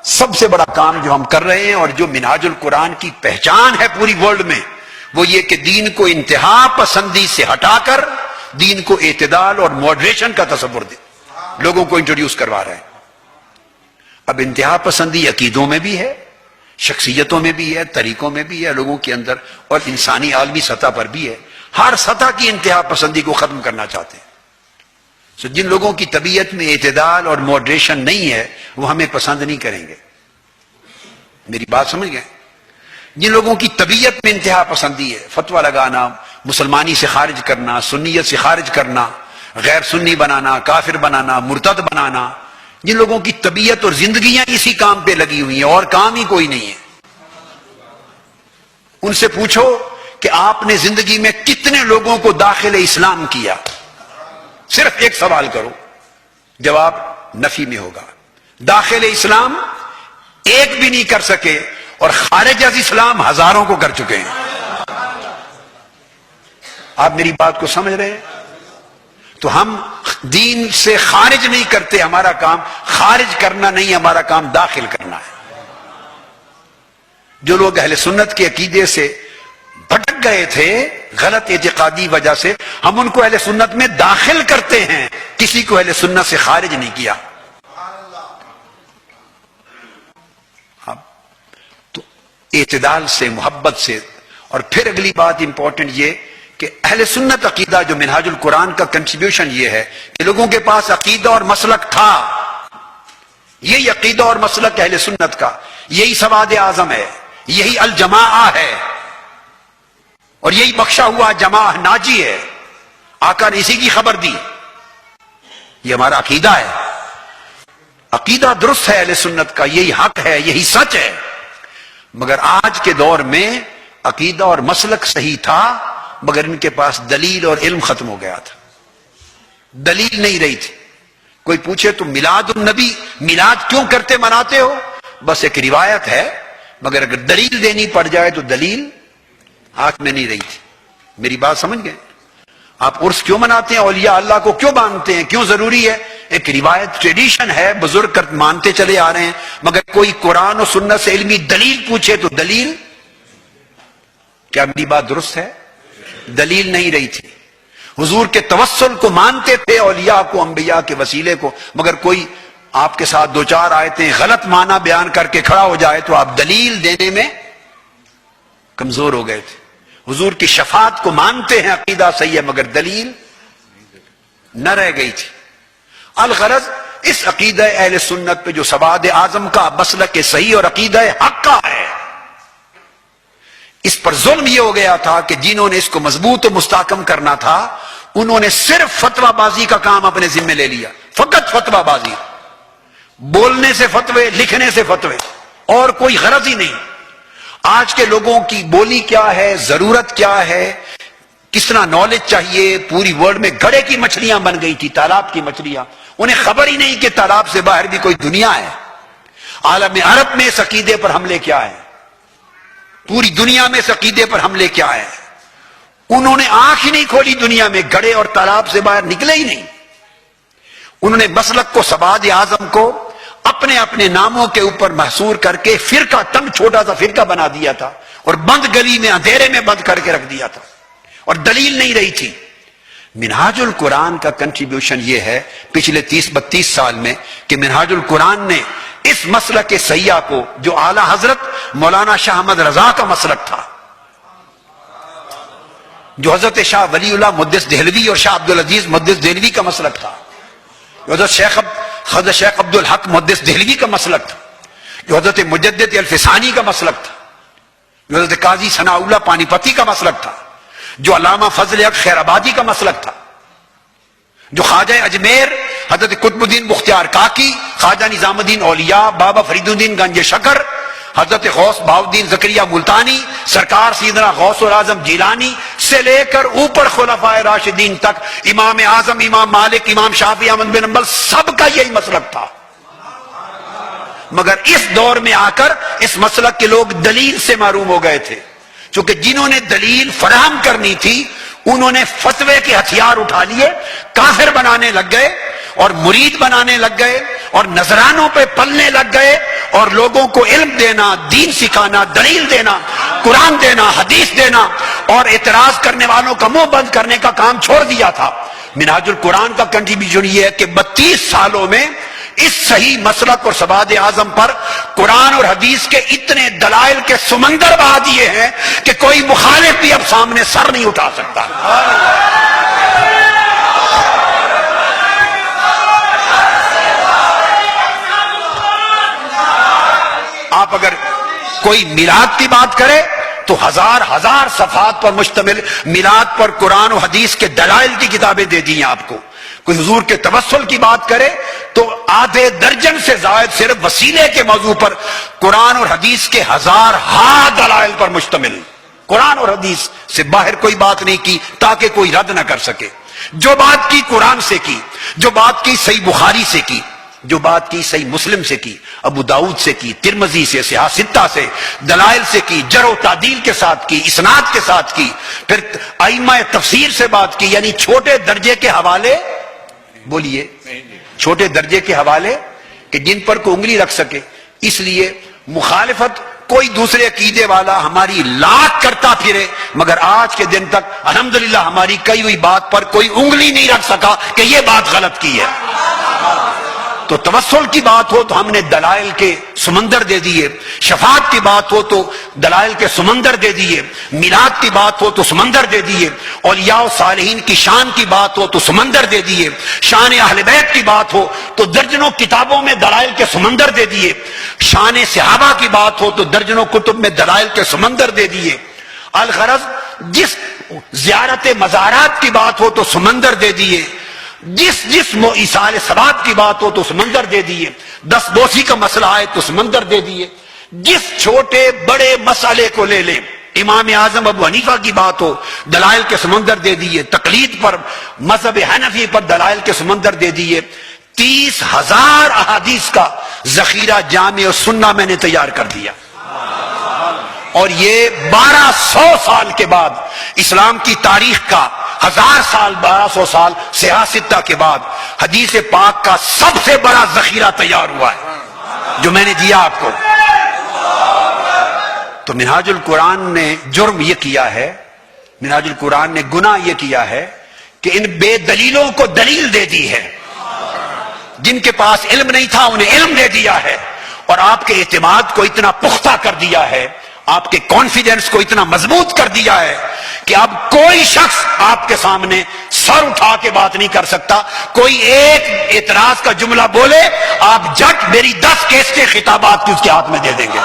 سب سے بڑا کام جو ہم کر رہے ہیں اور جو منہاج القرآن کی پہچان ہے پوری ورلڈ میں، وہ یہ کہ دین کو انتہا پسندی سے ہٹا کر دین کو اعتدال اور ماڈریشن کا تصور دے لوگوں کو انٹروڈیوس کروا رہے ہیں۔ اب انتہا پسندی عقیدوں میں بھی ہے، شخصیتوں میں بھی ہے، طریقوں میں بھی ہے لوگوں کے اندر، اور انسانی عالمی سطح پر بھی ہے۔ ہر سطح کی انتہا پسندی کو ختم کرنا چاہتے ہیں۔ سو جن لوگوں کی طبیعت میں اعتدال اور ماڈریشن نہیں ہے وہ ہمیں پسند نہیں کریں گے۔ میری بات سمجھ گئے؟ جن لوگوں کی طبیعت میں انتہا پسندی ہے، فتویٰ لگانا، مسلمانی سے خارج کرنا، سنیت سے خارج کرنا، غیر سنی بنانا، کافر بنانا، مرتد بنانا، جن لوگوں کی طبیعت اور زندگیاں اسی کام پہ لگی ہوئی ہیں اور کام ہی کوئی نہیں ہے، ان سے پوچھو کہ آپ نے زندگی میں کتنے لوگوں کو داخل اسلام کیا؟ صرف ایک سوال کرو، جواب نفی میں ہوگا۔ داخل اسلام ایک بھی نہیں کر سکے اور خارج از اسلام ہزاروں کو کر چکے ہیں۔ آپ میری بات کو سمجھ رہے ہیں؟ تو ہم دین سے خارج نہیں کرتے، ہمارا کام خارج کرنا نہیں، ہمارا کام داخل کرنا ہے۔ جو لوگ اہل سنت کے عقیدے سے بھٹک گئے تھے غلط اعتقادی وجہ سے، ہم ان کو اہل سنت میں داخل کرتے ہیں، کسی کو اہل سنت سے خارج نہیں کیا۔ تو اعتدال سے، محبت سے، اور پھر اگلی بات امپورٹنٹ یہ کہ اہل سنت عقیدہ جو منہاج القرآن کا کنٹریبیوشن یہ ہے کہ لوگوں کے پاس عقیدہ اور مسلک تھا، یہی عقیدہ اور مسلک اہل سنت کا، یہی سواد اعظم ہے، یہی الجماعہ ہے، اور یہی بخشا ہوا جماعہ ناجی ہے۔ آقا نے اسی کی خبر دی، یہ ہمارا عقیدہ ہے، عقیدہ درست ہے اہل سنت کا، یہی حق ہے، یہی سچ ہے۔ مگر آج کے دور میں عقیدہ اور مسلک صحیح تھا مگر ان کے پاس دلیل اور علم ختم ہو گیا تھا، دلیل نہیں رہی تھی۔ کوئی پوچھے تو میلاد النبی، میلاد کیوں کرتے مناتے ہو؟ بس ایک روایت ہے، مگر اگر دلیل دینی پڑ جائے تو دلیل ہاتھ میں نہیں رہی تھی۔ میری بات سمجھ گئے؟ آپ عرس کیوں مناتے ہیں؟ اولیاء اللہ کو کیوں مانتے ہیں؟ کیوں ضروری ہے؟ ایک روایت، ٹریڈیشن ہے، بزرگ مانتے چلے آ رہے ہیں، مگر کوئی قرآن و سنت سے علمی دلیل پوچھے تو دلیل، کیا میری بات درست ہے؟ دلیل نہیں رہی تھی۔ حضور کے توسل کو مانتے تھے، اولیاء کو، انبیاء کے وسیلے کو، مگر کوئی آپ کے ساتھ دو چار آیتیں غلط معنی بیان کر کے کھڑا ہو جائے تو آپ دلیل دینے میں کمزور ہو گئے تھے۔ حضور کی شفاعت کو مانتے ہیں، عقیدہ صحیح ہے، مگر دلیل نہ رہ گئی تھی۔ الغرض اس عقیدہ اہل سنت پہ جو سواد اعظم کا مسلک صحیح اور عقیدہ حق کا ہے، اس پر ظلم یہ ہو گیا تھا کہ جنہوں نے اس کو مضبوط و مستحکم کرنا تھا انہوں نے صرف فتویٰ بازی کا کام اپنے ذمہ لے لیا، فقط فتویٰ بازی، بولنے سے فتوے، لکھنے سے فتوے، اور کوئی غرض ہی نہیں۔ آج کے لوگوں کی بولی کیا ہے، ضرورت کیا ہے، کس طرح نالج چاہیے، پوری ورلڈ میں گڑھے کی مچھلیاں بن گئی تھی، تالاب کی مچھلیاں، انہیں خبر ہی نہیں کہ تالاب سے باہر بھی کوئی دنیا ہے۔ عالم عرب میں اس عقیدے پر حملے کیا ہے، پوری دنیا میں اس عقیدے پر حملے کیا ہے، انہوں نے آنکھ ہی نہیں کھولی، دنیا میں گڑھے اور تالاب سے باہر نکلے ہی نہیں۔ انہوں نے مسلک کو، سواد اعظم کو اپنے اپنے ناموں کے اوپر محصور کر کے فرقہ، تنگ چھوٹا سا فرقہ بنا دیا تھا، اور بند گلی میں اندھیرے میں بند کر کے رکھ دیا تھا، اور دلیل نہیں رہی تھی۔ منہاج القرآن کا کنٹریبیوشن یہ ہے پچھلے 30-32 سال میں کہ منہاج القرآن نے اس مسلک کے سیاح کو، جو اعلی حضرت مولانا شاہ احمد رضا کا مسلک تھا، جو حضرت شاہ ولی اللہ محدث دہلوی اور شاہ عبدالعزیز محدث دہلوی کا مسلک تھا، جو حضرت شیخ عبد الحق محدث دہلوی کا مسلک تھا، جو حضرت مجدد الفسانی کا مسلک تھا، جو حضرت قاضی ثناء اللہ پانی پتی کا مسلک تھا، جو علامہ فضل حق خیر آبادی کا مسلک تھا، جو خواجہ اجمیر حضرت قطب الدین مختار کاکی، خواجہ نظام الدین اولیاء، بابا فرید الدین گنج شکر، حضرت غوث بہاؤالدین زکریا ملتانی، سرکار سیدنا غوث العظم جیلانی سے لے کر اوپر خلفائے راشدین تک، امام اعظم، امام مالک، امام شافعی، احمد بن حنبل، سب کا یہی مسلک تھا۔ مگر اس دور میں آ کر اس مسلک کے لوگ دلیل سے معروم ہو گئے تھے، چونکہ جنہوں نے دلیل فراہم کرنی تھی انہوں نے فتوے کے ہتھیار اٹھا لیے، کافر بنانے لگ گئے اور مرید بنانے لگ گئے اور نذرانوں پہ پلنے لگ گئے اور اور لوگوں کو علم دینا، دین سکھانا، دلیل دینا، قرآن دینا، حدیث دینا، اور اعتراض کرنے والوں کا منہ بند کرنے کا کام چھوڑ دیا تھا۔ منہاج القرآن کا کنٹریبیوشن یہ ہے کہ 32 سالوں میں اس صحیح مسلک اور سواد اعظم پر قرآن اور حدیث کے اتنے دلائل کے سمندر بہا دیے ہیں کہ کوئی مخالف بھی اب سامنے سر نہیں اٹھا سکتا۔ آپ اگر کوئی میلاد کی بات کرے تو ہزار صفحات پر مشتمل میلاد پر قرآن و حدیث کے دلائل کی کتابیں دے دی ہیں آپ کو۔ کوئی حضور کے توسل کی بات کرے تو آدھے درجن سے زائد صرف وسیلے کے موضوع پر قرآن اور حدیث کے ہزارہا دلائل پر مشتمل۔ قرآن اور حدیث سے باہر کوئی بات نہیں کی تاکہ کوئی رد نہ کر سکے۔ جو بات کی قرآن سے کی، جو بات کی صحیح بخاری سے کی، جو بات کی صحیح مسلم سے کی، ابو داؤد سے کی، ترمذی سے، صحاح ستہ سے، دلائل سے کی، جرح و تعدیل کے ساتھ کی، اسناد کے ساتھ کی، پھر ائمہ تفسیر سے بات کی، یعنی چھوٹے درجے کے حوالے، بولیے چھوٹے درجے کے حوالے کہ جن پر کوئی انگلی رکھ سکے۔ اس لیے مخالفت کوئی دوسرے عقیدے والا ہماری لاکھ کرتا پھرے، مگر آج کے دن تک الحمدللہ ہماری کئی ہوئی بات پر کوئی انگلی نہیں رکھ سکا کہ یہ بات غلط کی ہے۔ تو توسل کی بات ہو تو ہم نے دلائل کے سمندر دے دیے، شفاعت کی بات ہو تو دلائل کے سمندر دے دیے، میلاد کی بات ہو تو سمندر دے دیے، اولیاء و صالحین کی شان کی بات ہو تو سمندر دے دیے، شان اہل بیت کی بات ہو تو درجنوں کتابوں میں دلائل کے سمندر دے دیے، شان صحابہ کی بات ہو تو درجنوں کتب میں دلائل کے سمندر دے دیے۔ الغرض جس زیارت مزارات کی بات ہو تو سمندر دے دیے، جس ایصال ثواب کی بات ہو تو سمندر دے دیے، دست بوسی کا مسئلہ آئے تو سمندر دے دیے، جس چھوٹے بڑے مسئلے کو لے لیں، امام اعظم ابو حنیفہ کی بات ہو دلائل کے سمندر دے دیے، تقلید پر مذہب حنفی پر دلائل کے سمندر دے دیے۔ 30,000 احادیث کا ذخیرہ جامع سنہ میں نے تیار کر دیا، اور یہ 1200 سال کے بعد اسلام کی تاریخ کا 1000 سال 1200 سال صحاح ستہ کے بعد حدیث پاک کا سب سے بڑا ذخیرہ تیار ہوا ہے جو میں نے دیا آپ کو۔ تو منہاج القرآن نے جرم یہ کیا ہے، منہاج القرآن نے گناہ یہ کیا ہے کہ ان بے دلیلوں کو دلیل دے دی ہے، جن کے پاس علم نہیں تھا انہیں علم دے دیا ہے، اور آپ کے اعتماد کو اتنا پختہ کر دیا ہے، آپ کے کانفیڈنس کو اتنا مضبوط کر دیا ہے کہ اب کوئی شخص آپ کے سامنے سر اٹھا کے بات نہیں کر سکتا۔ کوئی ایک اعتراض کا جملہ بولے، آپ جٹ میری 10 کیس کے خطابات کی اس کے ہاتھ میں دے دیں گے۔